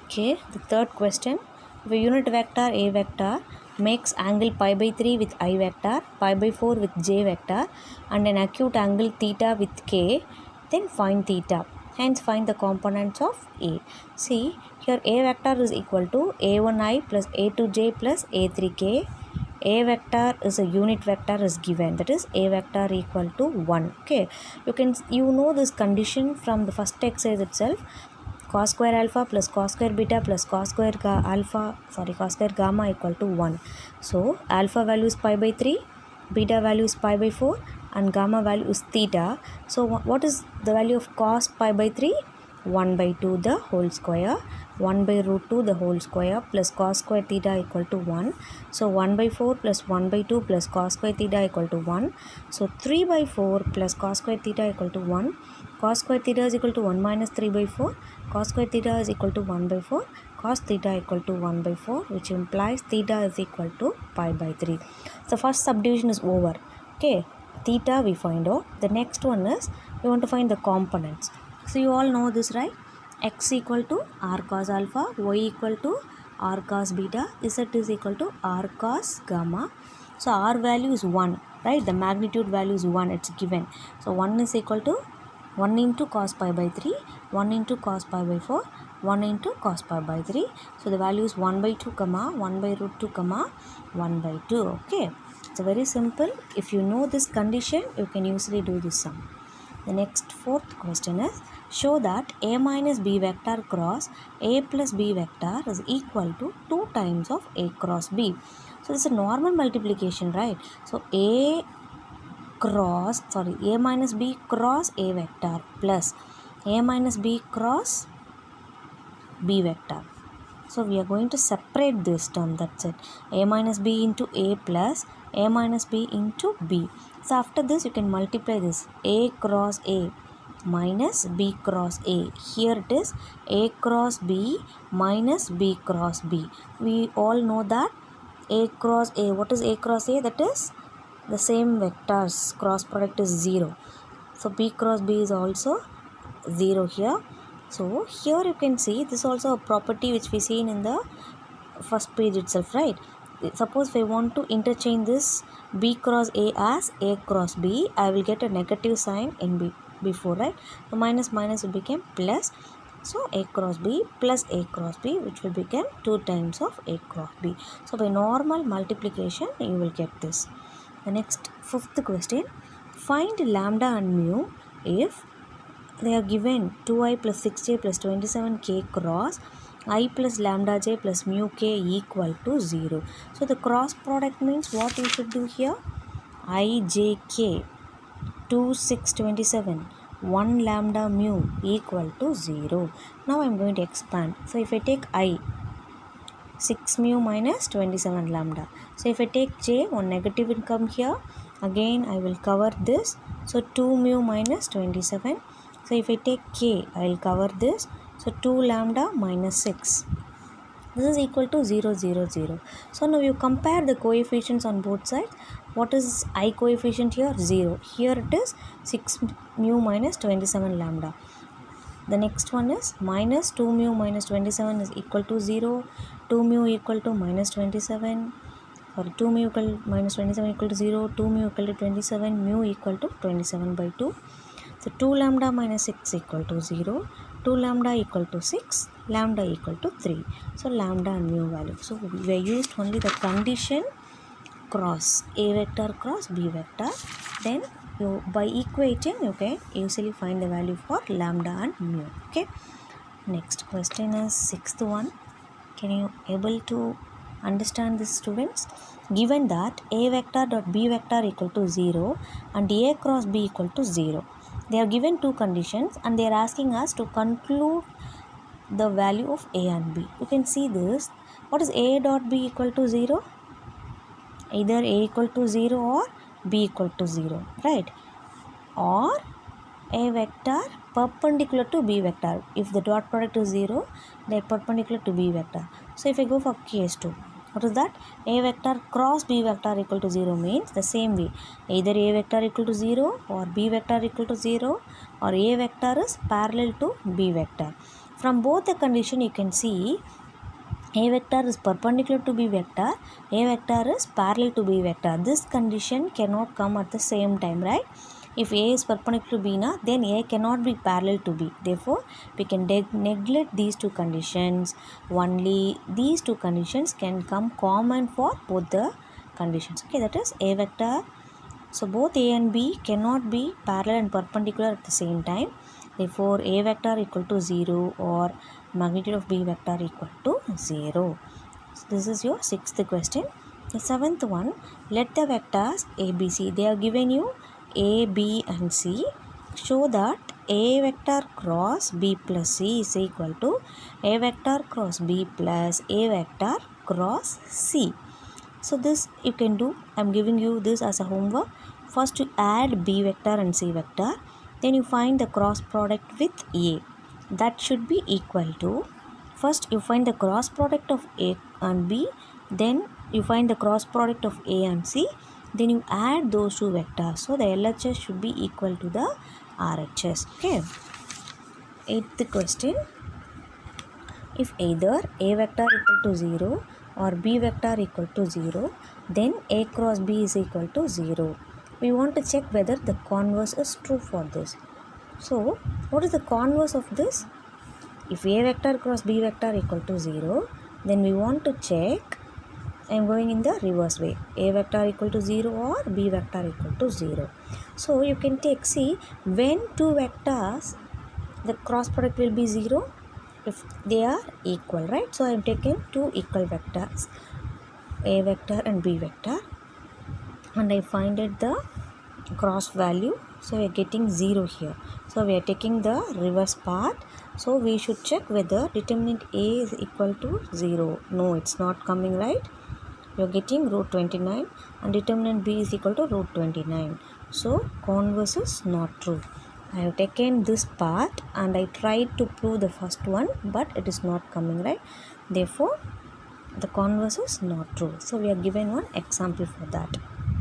Okay, the third question. If a unit vector A vector makes angle pi by 3 with I vector, pi by 4 with J vector, and an acute angle theta with K, then find theta. Hence find the components of A. See, here A vector is equal to A1I plus A2J plus A3K. A vector is a unit vector is given, that is A vector equal to 1. Okay, you know this condition from the first exercise itself. Cos square alpha plus cos square beta plus cos square gamma equal to 1. So alpha value is pi by 3, beta value is pi by 4, and gamma value is theta. So what is the value of cos pi by 3? 1 by 2 the whole square, 1 by root 2 the whole square, plus cos square theta equal to 1. So 1 by 4 plus 1 by 2 plus cos square theta equal to 1. So 3 by 4 plus cos square theta equal to 1. Cos square theta is equal to 1 minus 3 by 4. Cos square theta is equal to 1 by 4. Cos theta equal to 1 by 4, which implies theta is equal to pi by 3. So first subdivision is over. Okay, theta we find out. The next one is we want to find the components. So you all know this, right? X equal to r cos alpha, y equal to r cos beta, z is equal to r cos gamma. So r value is 1, right? The magnitude value is 1, it's given. So 1 is equal to 1 into cos pi by 3, 1 into cos pi by 4, 1 into cos pi by 3. So the value is 1 by 2, 1 by root 2, 1 by 2. Okay, it's very simple. If you know this condition, you can easily do this sum. The next fourth question is, show that A minus B vector cross A plus B vector is equal to 2 times of A cross B. So this is a normal multiplication, right? So A minus B cross A vector plus A minus B cross B vector. So we are going to separate this term, that's it. A minus B into A plus A minus B into B. So after this you can multiply this. A cross A minus B cross A. Here it is A cross B minus B cross B. We all know that A cross A. What is A cross A? That is the same vectors. Cross product is 0. So B cross B is also 0 here. So here you can see this is also a property which we seen in the first page itself, right? Suppose if I want to interchange this B cross A as A cross B, I will get a negative sign in B before, right? So minus will become plus. So A cross B plus A cross B, which will become 2 times of A cross B. So by normal multiplication you will get this. The next fifth question, find lambda and mu if they are given 2i plus 6j plus 27k cross I plus lambda j plus mu k equal to 0. So the cross product means what you should do here? I j k 2 6 27 1 lambda mu equal to 0. Now I am going to expand. So if I take I, 6 mu minus 27 lambda. So if I take j, one negative will come here. Again I will cover this. So 2 mu minus 27. So if I take k, I will cover this. So 2 lambda minus 6. This is equal to 0, 0, 0. So now you compare the coefficients on both sides. What is I coefficient here? 0. Here it is 6 mu minus 27 lambda. The next one is minus 2 mu minus 27 is equal to 0. 2 mu equal to minus 27. 2 mu equal minus 27 equal to 0. 2 mu equal to 27. Mu equal to 27 by 2. So 2 lambda minus 6 equal to 0. 2 lambda equal to 6. Lambda equal to 3. So lambda and mu value. So we have used only the condition cross A vector cross B vector. Then you by equating you can easily find the value for lambda and mu. Okay. Next question is sixth one. Can you able to understand this, students? Given that A vector dot B vector equal to 0 and A cross B equal to 0. They are given two conditions and they are asking us to conclude the value of A and B. You can see this. What is A dot B equal to 0? Either A equal to 0 or B equal to 0, right? Or A vector perpendicular to B vector. If the dot product is 0, they are perpendicular to B vector. So if I go for case 2, what is that? A vector cross B vector equal to 0 means the same way. Either A vector equal to 0 or B vector equal to 0 or A vector is parallel to B vector. From both the condition you can see A vector is perpendicular to B vector, A vector is parallel to B vector. This condition cannot come at the same time, right? If A is perpendicular to B, then A cannot be parallel to B. Therefore, we can neglect these two conditions. Only these two conditions can come common for both the conditions. Okay, that is A vector. So, both A and B cannot be parallel and perpendicular at the same time. Therefore, A vector equal to 0 or magnitude of B vector equal to 0. So, this is your sixth question. The seventh one, let the vectors A, B, C. They have given you A, B and C. Show that A vector cross B plus C is equal to A vector cross B plus A vector cross C. So, this you can do. I am giving you this as a homework. First you add B vector and C vector. Then you find the cross product with A. That should be equal to, first you find the cross product of A and B, then you find the cross product of A and C, then you add those two vectors. So the LHS should be equal to the RHS. Okay. Eighth question. If either A vector equal to 0 or B vector equal to 0, then A cross B is equal to 0. We want to check whether the converse is true for this. So, what is the converse of this? If A vector cross B vector equal to 0, then we want to check, I am going in the reverse way, A vector equal to 0 or B vector equal to 0. So, you can take, see, when two vectors, the cross product will be 0 if they are equal, right? So, I am taking two equal vectors, A vector and B vector, and I find it the cross value. So we are getting 0 here. So we are taking the reverse part. So we should check whether determinant A is equal to 0. No, it's not coming, right? You are getting root 29 and determinant B is equal to root 29. So converse is not true. I have taken this part and I tried to prove the first one, but it is not coming, right? Therefore, the converse is not true. So we are given one example for that.